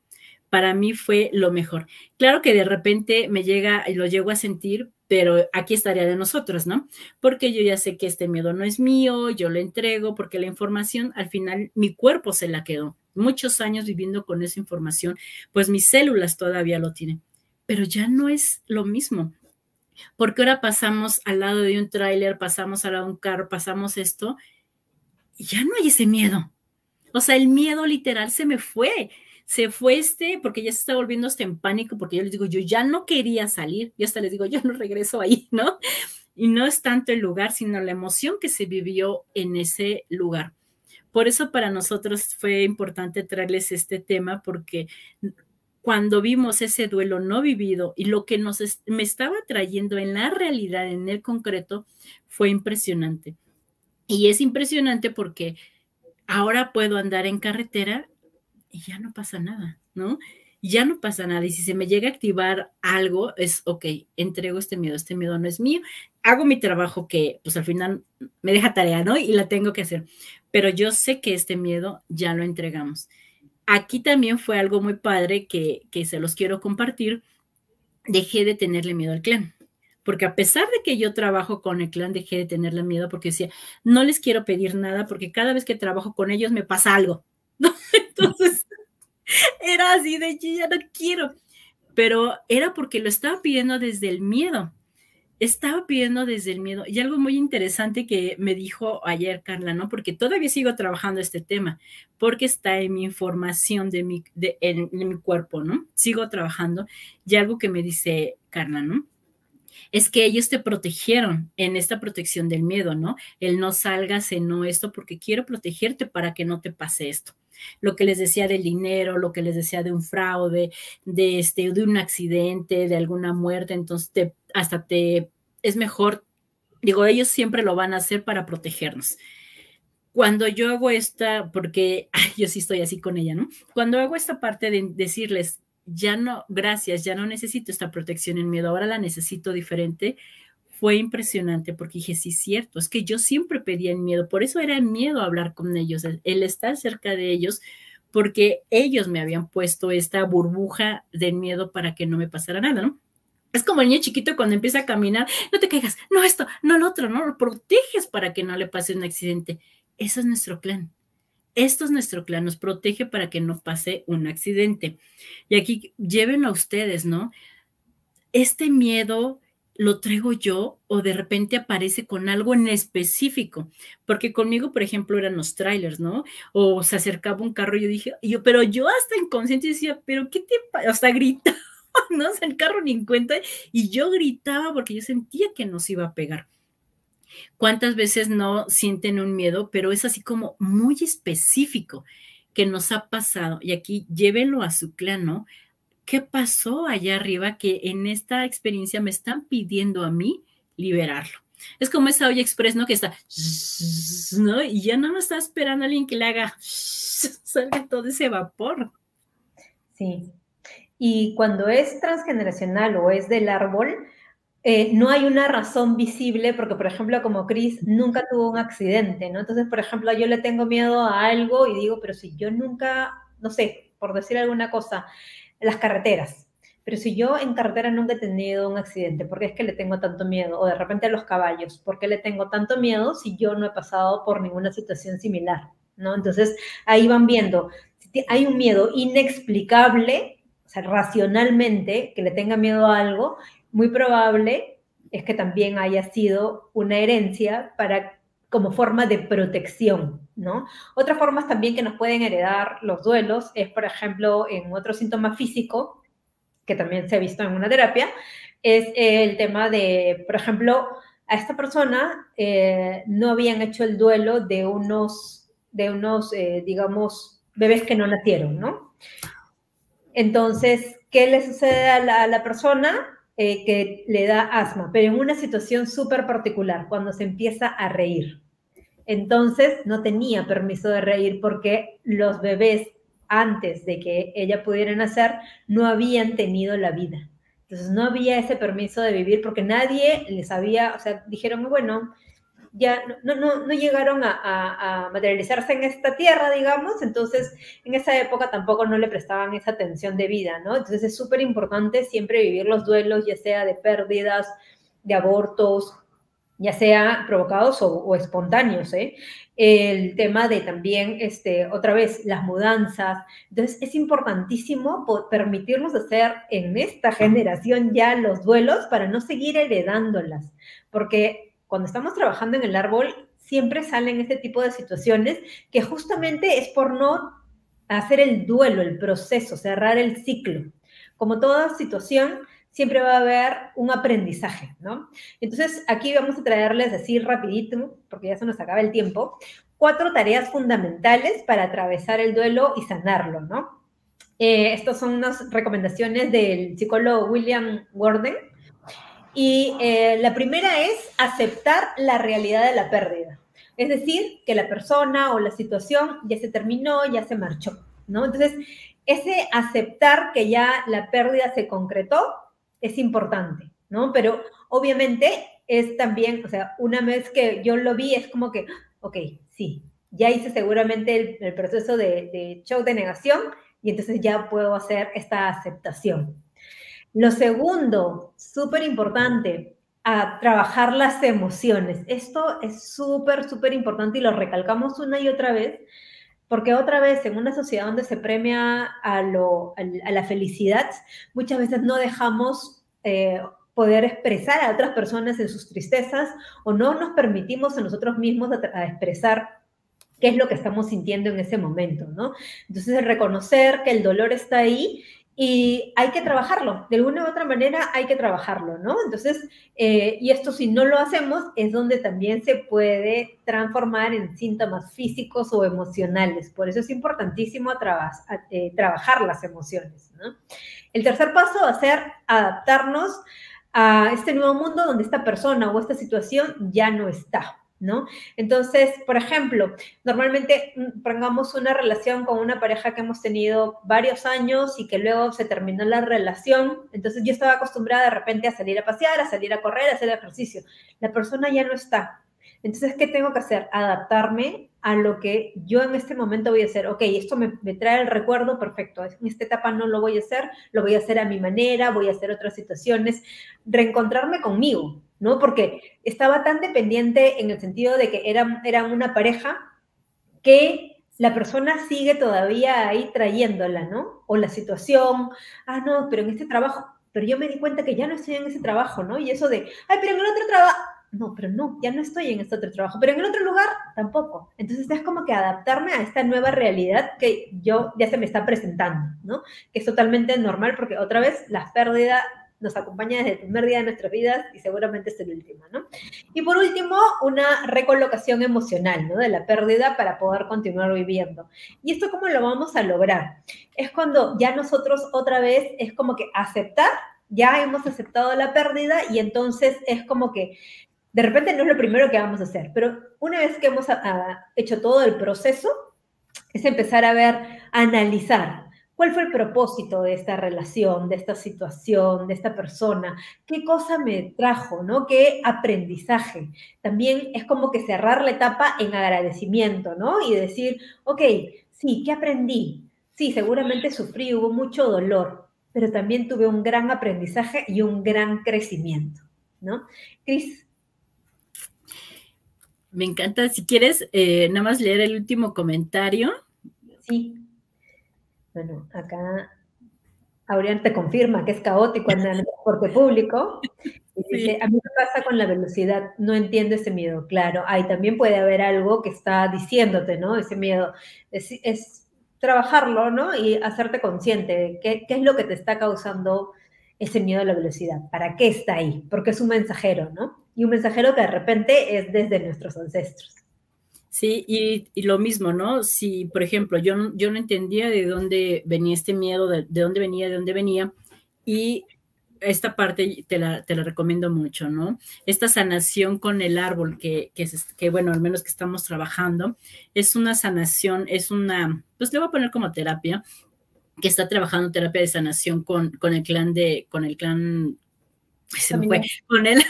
Para mí fue lo mejor. Claro que de repente me llega y lo llego a sentir, pero aquí estaría de nosotros, ¿no? Porque yo ya sé que este miedo no es mío, yo lo entrego, porque la información al final mi cuerpo se la quedó. Muchos años viviendo con esa información, pues mis células todavía lo tienen, pero ya no es lo mismo. Porque ahora pasamos al lado de un tráiler, pasamos al lado de un carro, pasamos esto, y ya no hay ese miedo. O sea, el miedo literal se me fue. Se fue porque ya se está volviendo hasta en pánico, porque yo les digo, yo ya no quería salir. Yo hasta les digo, yo no regreso ahí, ¿no? Y no es tanto el lugar, sino la emoción que se vivió en ese lugar. Por eso para nosotros fue importante traerles este tema, porque cuando vimos ese duelo no vivido y lo que me estaba trayendo en la realidad, en el concreto, fue impresionante. Y es impresionante porque ahora puedo andar en carretera y ya no pasa nada, ¿no? Ya no pasa nada. Y si se me llega a activar algo, es, ok, entrego este miedo no es mío, hago mi trabajo que pues al final me deja tarea, ¿no? Y la tengo que hacer. Pero yo sé que este miedo ya lo entregamos. Aquí también fue algo muy padre que se los quiero compartir. Dejé de tenerle miedo al clan. Porque a pesar de que yo trabajo con el clan, dejé de tenerle miedo porque decía, no les quiero pedir nada porque cada vez que trabajo con ellos me pasa algo, ¿no? Entonces, era así de, yo ya no quiero. Pero era porque lo estaba pidiendo desde el miedo. Estaba pidiendo desde el miedo. Y algo muy interesante que me dijo ayer Carla, ¿no? Porque todavía sigo trabajando este tema, porque está en mi información en mi cuerpo, ¿no? Sigo trabajando. Y algo que me dice Carla, ¿no? Es que ellos te protegieron en esta protección del miedo, ¿no? El no salgas en no esto, porque quiero protegerte para que no te pase esto. Lo que les decía del dinero, lo que les decía de un fraude, de un accidente, de alguna muerte, entonces es mejor, digo, ellos siempre lo van a hacer para protegernos. Cuando yo hago porque yo sí estoy así con ella, ¿no? Cuando hago esta parte de decirles, ya no, gracias, ya no necesito esta protección en miedo, ahora la necesito diferente, fue impresionante porque dije, sí, cierto, es que yo siempre pedía el miedo, por eso era el miedo hablar con ellos, el estar cerca de ellos, porque ellos me habían puesto esta burbuja de miedo para que no me pasara nada, ¿no? Es como el niño chiquito cuando empieza a caminar, no te caigas, no esto, no lo otro, no lo proteges para que no le pase un accidente. Eso es nuestro clan. esto es nuestro clan, nos protege para que no pase un accidente. Y aquí llévenlo a ustedes, ¿no? Este miedo lo traigo yo o de repente aparece con algo en específico, porque conmigo, por ejemplo, eran los trailers, ¿no? O se acercaba un carro y yo dije, pero yo hasta inconsciente decía, pero ¿qué te pasa? Hasta gritaba, ¿no? O sea, el carro ni en cuenta, y yo gritaba porque yo sentía que nos iba a pegar. ¿Cuántas veces no sienten un miedo, pero es así como muy específico que nos ha pasado? Y aquí llévenlo a su clan, ¿no? ¿Qué pasó allá arriba que en esta experiencia me están pidiendo a mí liberarlo? Es como esa olla express, ¿no? Que está, ¿no? Y ya no me está esperando alguien que le haga, salga todo ese vapor. Sí. Y cuando es transgeneracional o es del árbol, no hay una razón visible, porque, por ejemplo, como Chris nunca tuvo un accidente, ¿no? Entonces, por ejemplo, yo le tengo miedo a algo y digo, pero si yo nunca, no sé, por decir alguna cosa, las carreteras. Pero si yo en carretera nunca he tenido un accidente, ¿por qué es que le tengo tanto miedo? O de repente a los caballos, ¿por qué le tengo tanto miedo si yo no he pasado por ninguna situación similar? ¿No? Entonces, ahí van viendo, si hay un miedo inexplicable, o sea, racionalmente, que le tenga miedo a algo, muy probable es que también haya sido una herencia para, como forma de protección, ¿no? Otras formas también que nos pueden heredar los duelos es, por ejemplo, en otro síntoma físico, que también se ha visto en una terapia, es el tema de, por ejemplo, a esta persona no habían hecho el duelo de unos digamos, bebés que no nacieron, ¿no? Entonces, ¿qué le sucede a la persona? Que le da asma, pero en una situación súper particular, cuando se empieza a reír. Entonces, no tenía permiso de reír porque los bebés, antes de que ella pudiera nacer, no habían tenido la vida. Entonces, no había ese permiso de vivir porque nadie les había, o sea, dijeron, bueno, ya no llegaron a materializarse en esta tierra, digamos, entonces en esa época tampoco no le prestaban esa atención de vida, ¿no? Entonces es súper importante siempre vivir los duelos, ya sea de pérdidas, de abortos, ya sea provocados o espontáneos, ¿eh? El tema de también, otra vez, las mudanzas. Entonces, es importantísimo permitirnos hacer en esta generación ya los duelos para no seguir heredándolas, porque cuando estamos trabajando en el árbol, siempre salen este tipo de situaciones que justamente es por no hacer el duelo, el proceso, cerrar el ciclo. Como toda situación, siempre va a haber un aprendizaje, ¿no? Entonces, aquí vamos a traerles así rapidito, porque ya se nos acaba el tiempo, 4 tareas fundamentales para atravesar el duelo y sanarlo, ¿no? Estas son unas recomendaciones del psicólogo William Gordon. Y la primera es aceptar la realidad de la pérdida. Es decir, que la persona o la situación ya se terminó, ya se marchó, ¿no? Entonces, ese aceptar que ya la pérdida se concretó es importante, ¿no? Pero obviamente es también, o sea, una vez que yo lo vi, es como que, ok, sí, ya hice seguramente el proceso de shock de negación y entonces ya puedo hacer esta aceptación. Lo segundo, súper importante, a trabajar las emociones. Esto es súper, súper importante y lo recalcamos una y otra vez, porque otra vez en una sociedad donde se premia a la felicidad, muchas veces no dejamos poder expresar a otras personas en sus tristezas o no nos permitimos a nosotros mismos a expresar qué es lo que estamos sintiendo en ese momento, ¿no? Entonces, el reconocer que el dolor está ahí y hay que trabajarlo, de alguna u otra manera hay que trabajarlo, ¿no? Entonces, y esto si no lo hacemos es donde también se puede transformar en síntomas físicos o emocionales, por eso es importantísimo trabajar las emociones, ¿no? El tercer paso va a ser adaptarnos a este nuevo mundo donde esta persona o esta situación ya no está, ¿no? Entonces, por ejemplo, normalmente pongamos una relación con una pareja que hemos tenido varios años y que luego se terminó la relación, entonces yo estaba acostumbrada de repente a salir a pasear, a salir a correr, a hacer ejercicio. La persona ya no está. Entonces, ¿qué tengo que hacer? Adaptarme a lo que yo en este momento voy a hacer. Ok, esto me trae el recuerdo, perfecto. En esta etapa no lo voy a hacer, lo voy a hacer a mi manera, voy a hacer otras situaciones. Reencontrarme conmigo, ¿no? Porque estaba tan dependiente en el sentido de que eran una pareja que la persona sigue todavía ahí trayéndola, ¿no? O la situación, no, pero en este trabajo, pero yo me di cuenta que ya no estoy en ese trabajo, ¿no? Y eso de, ay, pero en el otro trabajo, no, pero no, ya no estoy en este otro trabajo, pero en el otro lugar tampoco. Entonces es como que adaptarme a esta nueva realidad que yo ya se me está presentando, ¿no? Que es totalmente normal porque otra vez las pérdidas nos acompaña desde el primer día de nuestras vidas y seguramente es el último, ¿no? Y por último, una recolocación emocional, ¿no? De la pérdida para poder continuar viviendo. ¿Y esto cómo lo vamos a lograr? Es cuando ya nosotros otra vez es como que aceptar, ya hemos aceptado la pérdida y entonces es como que de repente no es lo primero que vamos a hacer, pero una vez que hemos hecho todo el proceso, es empezar a ver, a analizar cuál fue el propósito de esta relación, de esta situación, de esta persona, qué cosa me trajo, ¿no? Qué aprendizaje. También es como que cerrar la etapa en agradecimiento, ¿no? Y decir, ok, sí, ¿qué aprendí? Sí, seguramente sufrí, hubo mucho dolor, pero también tuve un gran aprendizaje y un gran crecimiento, ¿no? Cris. Me encanta. Si quieres, nada más leer el último comentario. Sí. Bueno, acá Aurián te confirma que es caótico andar en el transporte público. Y dice, Sí. a mí me pasa con la velocidad, no entiendo ese miedo. Claro, ahí también puede haber algo que está diciéndote, ¿no? Ese miedo. Es trabajarlo, ¿no? Y hacerte consciente de qué es lo que te está causando ese miedo a la velocidad. ¿Para qué está ahí? Porque es un mensajero, ¿no? Y un mensajero que de repente es desde nuestros ancestros. Sí, y lo mismo, ¿no? Si, por ejemplo, yo no entendía de dónde venía este miedo, de dónde venía, y esta parte te la recomiendo mucho, ¿no? Esta sanación con el árbol que, bueno, al menos que estamos trabajando, es una sanación, pues le voy a poner como terapia, que está trabajando terapia de sanación con el clan se me fue, con él,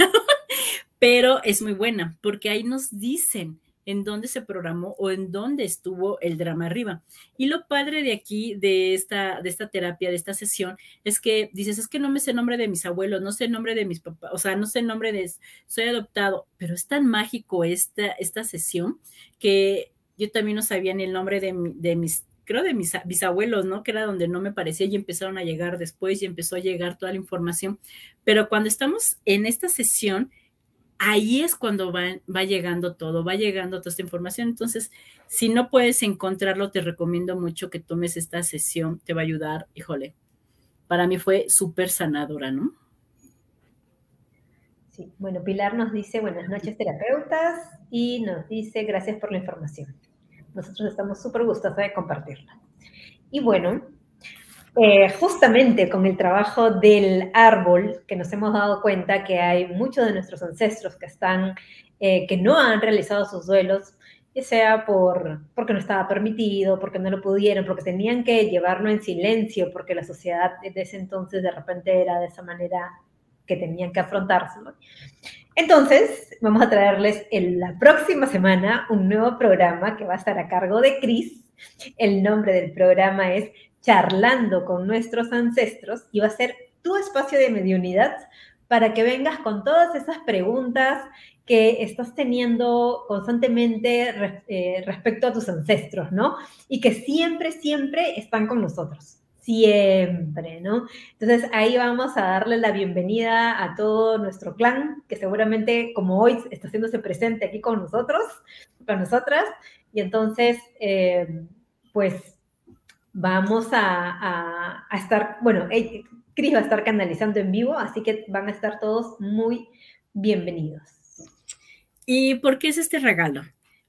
pero es muy buena, porque ahí nos dicen en dónde se programó o en dónde estuvo el drama arriba. Y lo padre de aquí, de esta terapia, de esta sesión, es que dices, es que no me sé el nombre de mis abuelos, no sé el nombre de mis papás, o sea, no sé el nombre soy adoptado, pero es tan mágico esta sesión que yo también no sabía ni el nombre de mis creo de mis bisabuelos, ¿no? Que era donde no me parecía y empezaron a llegar después y empezó a llegar toda la información. Pero cuando estamos en esta sesión, ahí es cuando va llegando todo, va llegando toda esta información. Entonces, si no puedes encontrarlo, te recomiendo mucho que tomes esta sesión, te va a ayudar. Híjole, para mí fue súper sanadora, ¿no? Sí, bueno, Pilar nos dice, buenas noches terapeutas, y nos dice, gracias por la información. Nosotros estamos súper gustosos de compartirla. Y bueno, justamente con el trabajo del árbol, que nos hemos dado cuenta que hay muchos de nuestros ancestros que están, que no han realizado sus duelos, ya sea porque no estaba permitido, porque no lo pudieron, porque tenían que llevarlo en silencio, porque la sociedad de ese entonces de repente era de esa manera que tenían que afrontárselo. Entonces, vamos a traerles en la próxima semana un nuevo programa que va a estar a cargo de Cris. El nombre del programa es Charlando con nuestros ancestros y va a ser tu espacio de mediunidad para que vengas con todas esas preguntas que estás teniendo constantemente respecto a tus ancestros, ¿no? Y que siempre, siempre están con nosotros. Siempre, ¿no? Entonces ahí vamos a darle la bienvenida a todo nuestro clan, que seguramente como hoy está haciéndose presente aquí con nosotros, con nosotras, y entonces pues vamos a estar, bueno, Cris va a estar canalizando en vivo, así que van a estar todos muy bienvenidos. ¿Y por qué es este regalo?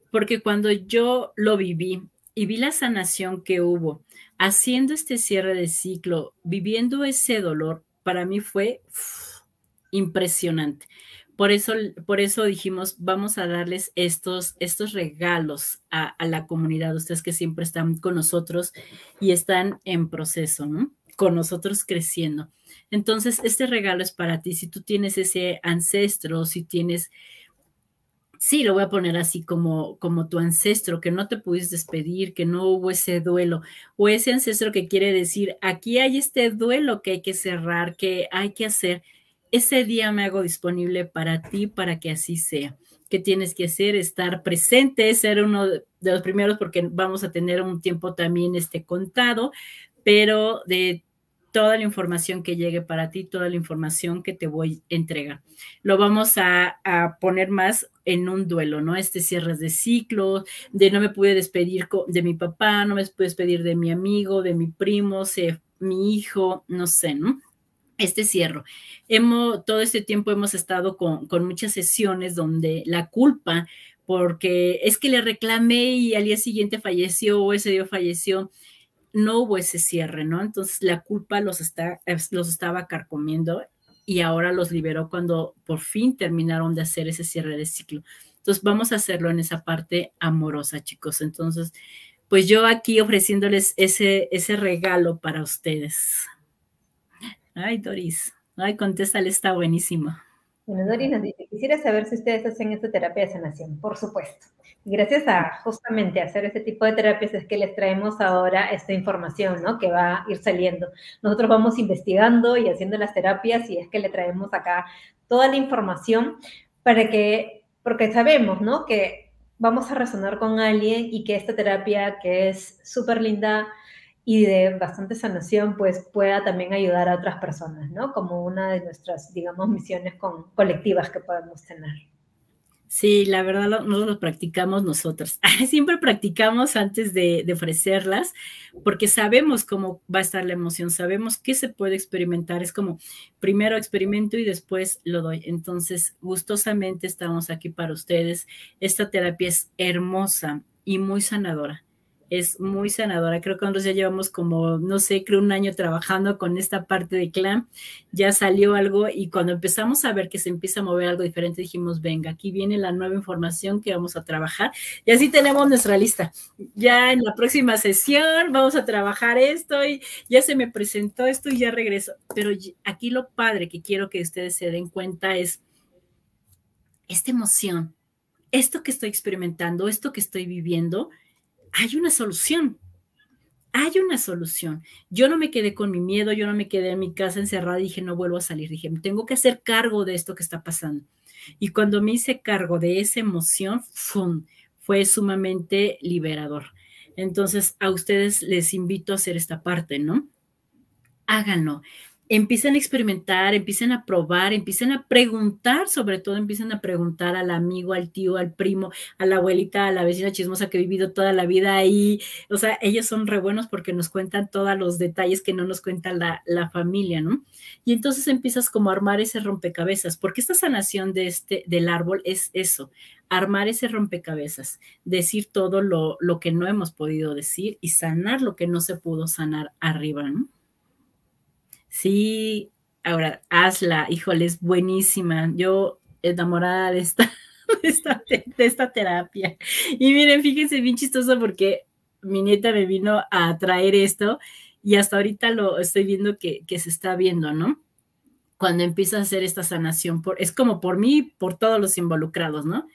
Porque cuando yo lo viví y vi la sanación que hubo, haciendo este cierre de ciclo, viviendo ese dolor, para mí fue impresionante. Por eso dijimos, vamos a darles estos regalos a la comunidad, ustedes que siempre están con nosotros y están en proceso, ¿no? Con nosotros creciendo. Entonces, este regalo es para ti. Si tú tienes ese ancestro, si tienes sí, lo voy a poner así como tu ancestro, que no te pudiste despedir, que no hubo ese duelo, o ese ancestro que quiere decir, aquí hay este duelo que hay que cerrar, que hay que hacer, ese día me hago disponible para ti, para que así sea. ¿Qué tienes que hacer? Estar presente, ser uno de los primeros, porque vamos a tener un tiempo también contado, pero de toda la información que llegue para ti, toda la información que te voy a entregar. Lo vamos a poner más en un duelo, ¿no? Cierres de ciclo, de no me pude despedir de mi papá, no me pude despedir de mi amigo, de mi primo, mi hijo, no sé, ¿no? Cierro. Todo este tiempo hemos estado con muchas sesiones donde la culpa, porque es que le reclamé y al día siguiente falleció o ese día falleció, no hubo ese cierre, ¿no? Entonces la culpa los estaba carcomiendo y ahora los liberó cuando por fin terminaron de hacer ese cierre de ciclo. Entonces vamos a hacerlo en esa parte amorosa, chicos. Entonces, pues yo aquí ofreciéndoles ese regalo para ustedes. Ay, Doris. Ay, contéstale, está buenísimo. Bueno, Doris nos dice, quisiera saber si ustedes hacen esta terapia de sanación. Por supuesto. Y gracias a justamente hacer este tipo de terapias es que les traemos ahora esta información, ¿no? Que va a ir saliendo. Nosotros vamos investigando y haciendo las terapias y es que le traemos acá toda la información porque sabemos, ¿no? Que vamos a resonar con alguien y que esta terapia que es súper linda y de bastante sanación, pues pueda también ayudar a otras personas, ¿no? Como una de nuestras, digamos, misiones colectivas que podemos tener. Sí, la verdad nosotros lo practicamos nosotros. Siempre practicamos antes de ofrecerlas, porque sabemos cómo va a estar la emoción, sabemos qué se puede experimentar. Es como, primero experimento y después lo doy. Entonces, gustosamente estamos aquí para ustedes. Esta terapia es hermosa y muy sanadora. Es muy sanadora. Creo que nosotros ya llevamos como, no sé, creo 1 año trabajando con esta parte de clan. Ya salió algo y cuando empezamos a ver que se empieza a mover algo diferente, dijimos, venga, aquí viene la nueva información que vamos a trabajar. Y así tenemos nuestra lista. Ya en la próxima sesión vamos a trabajar esto y ya se me presentó esto y ya regreso. Pero aquí lo padre que quiero que ustedes se den cuenta es esta emoción, esto que estoy experimentando, esto que estoy viviendo, hay una solución. Hay una solución. Yo no me quedé con mi miedo, yo no me quedé en mi casa encerrada y dije, no vuelvo a salir. Dije, me tengo que hacer cargo de esto que está pasando. Y cuando me hice cargo de esa emoción, ¡fum!, fue sumamente liberador. Entonces, a ustedes les invito a hacer esta parte, ¿no? Háganlo. Empiecen a experimentar, empiecen a probar, empiecen a preguntar, sobre todo empiecen a preguntar al amigo, al tío, al primo, a la abuelita, a la vecina chismosa que ha vivido toda la vida ahí. O sea, ellos son re buenos porque nos cuentan todos los detalles que no nos cuenta la familia, ¿no? Y entonces empiezas como a armar ese rompecabezas, porque esta sanación del árbol es eso, armar ese rompecabezas, decir todo lo que no hemos podido decir y sanar lo que no se pudo sanar arriba, ¿no? Sí, ahora hazla, híjole, es buenísima. Yo enamorada de esta terapia. Y miren, fíjense, bien chistoso porque mi nieta me vino a traer esto y hasta ahorita lo estoy viendo que se está viendo, ¿no? Cuando empieza a hacer esta sanación, es como por mí, por todos los involucrados, ¿no?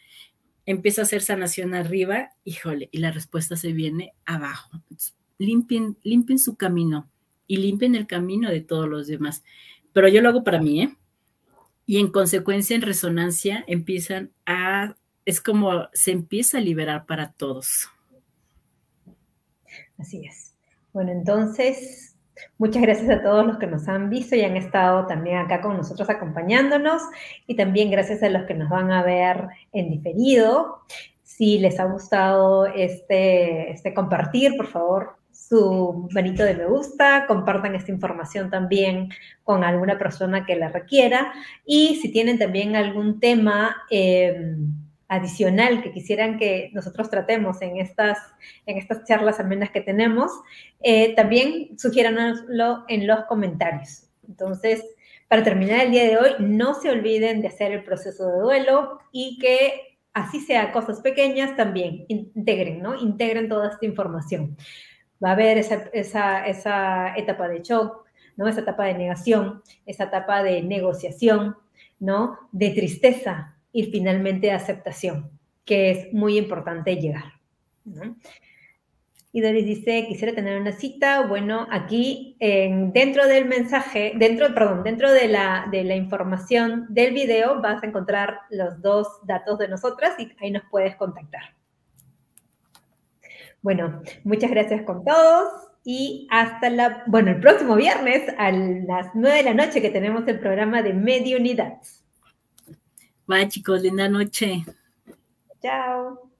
Empieza a hacer sanación arriba, híjole, y la respuesta se viene abajo. Entonces, limpien su camino y limpien el camino de todos los demás. Pero yo lo hago para mí, ¿eh? Y en consecuencia, en resonancia, es como se empieza a liberar para todos. Así es. Bueno, entonces, muchas gracias a todos los que nos han visto y han estado también acá con nosotros acompañándonos, y también gracias a los que nos van a ver en diferido. Si les ha gustado este compartir, por favor, su manito de me gusta, compartan esta información también con alguna persona que la requiera, y si tienen también algún tema adicional que quisieran que nosotros tratemos en estas charlas amenas que tenemos, también sugiéranoslo en los comentarios. Entonces, para terminar el día de hoy, no se olviden de hacer el proceso de duelo y que así sea cosas pequeñas también integren, ¿no? Integren toda esta información. Va a haber esa etapa de shock, ¿no? Esa etapa de negación, esa etapa de negociación, ¿no? De tristeza y finalmente de aceptación, que es muy importante llegar, ¿no? Y Doris dice, quisiera tener una cita. Bueno, aquí dentro del mensaje, dentro de la información del video vas a encontrar los 2 datos de nosotras y ahí nos puedes contactar. Bueno, muchas gracias con todos y hasta el próximo viernes a las 9 de la noche que tenemos el programa de Mediunidad. Bye, chicos, linda noche. Chao.